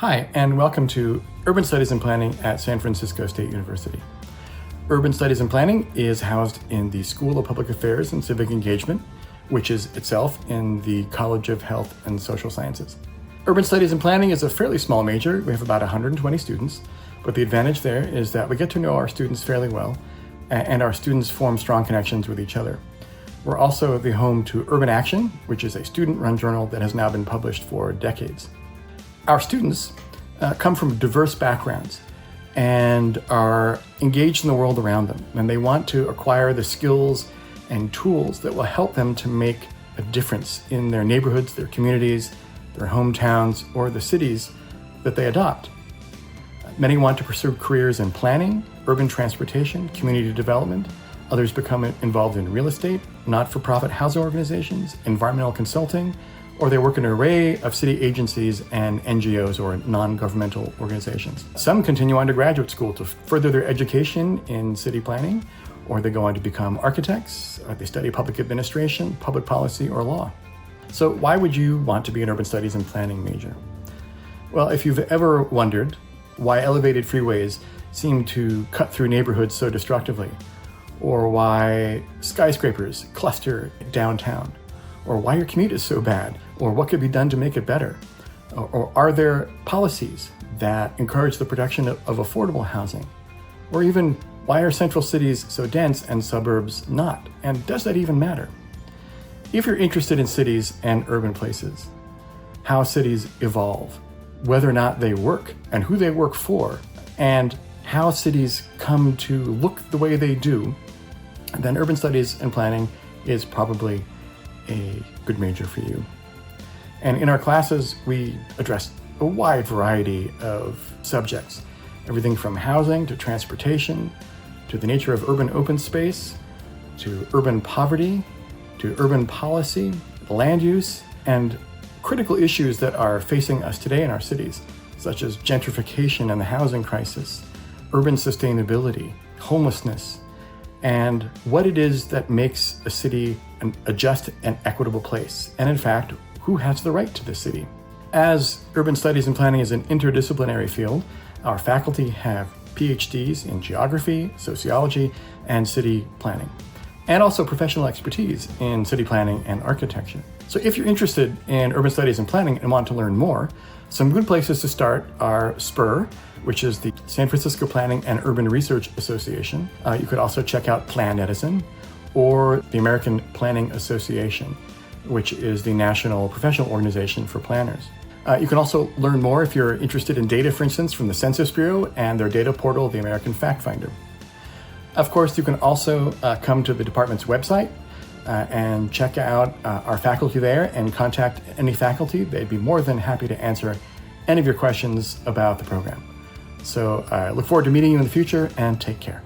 Hi, and welcome to Urban Studies and Planning at San Francisco State University. Urban Studies and Planning is housed in the School of Public Affairs and Civic Engagement, which is itself in the College of Health and Social Sciences. Urban Studies and Planning is a fairly small major. We have about 120 students, but the advantage there is that we get to know our students fairly well, and our students form strong connections with each other. We're also the home to Urban Action, which is a student-run journal that has now been published for decades. Our students come from diverse backgrounds and are engaged in the world around them, and they want to acquire the skills and tools that will help them to make a difference in their neighborhoods, their communities, their hometowns, or the cities that they adopt. Many want to pursue careers in planning, urban transportation, community development. Others become involved in real estate, not-for-profit housing organizations, environmental consulting, or they work in an array of city agencies and NGOs or non-governmental organizations. Some continue on to graduate school to further their education in city planning, or they go on to become architects, or they study public administration, public policy, or law. So why would you want to be an urban studies and planning major? Well, if you've ever wondered why elevated freeways seem to cut through neighborhoods so destructively, or why skyscrapers cluster downtown, or why your commute is so bad, or what could be done to make it better, or are there policies that encourage the production of affordable housing, or even why are central cities so dense and suburbs not, and does that even matter? If you're interested in cities and urban places, how cities evolve, whether or not they work and who they work for, and how cities come to look the way they do, then urban studies and planning is probably a good major for you. And in our classes, we address a wide variety of subjects, everything from housing to transportation, to the nature of urban open space, to urban poverty, to urban policy, land use, and critical issues that are facing us today in our cities, such as gentrification and the housing crisis, urban sustainability, homelessness, and what it is that makes a city a just and equitable place, and in fact, who has the right to the city. As urban studies and planning is an interdisciplinary field, our faculty have PhDs in geography, sociology, and city planning, and also professional expertise in city planning and architecture. So if you're interested in urban studies and planning and want to learn more, some good places to start are SPUR, which is the San Francisco Planning and Urban Research Association. You could also check out Plan Edison, or the American Planning Association, which is the national professional organization for planners. You can also learn more if you're interested in data, for instance, from the Census Bureau and their data portal, the American Fact Finder. Of course, you can also come to the department's website and check out our faculty there and contact any faculty. They'd be more than happy to answer any of your questions about the program. So I look forward to meeting you in the future, and take care.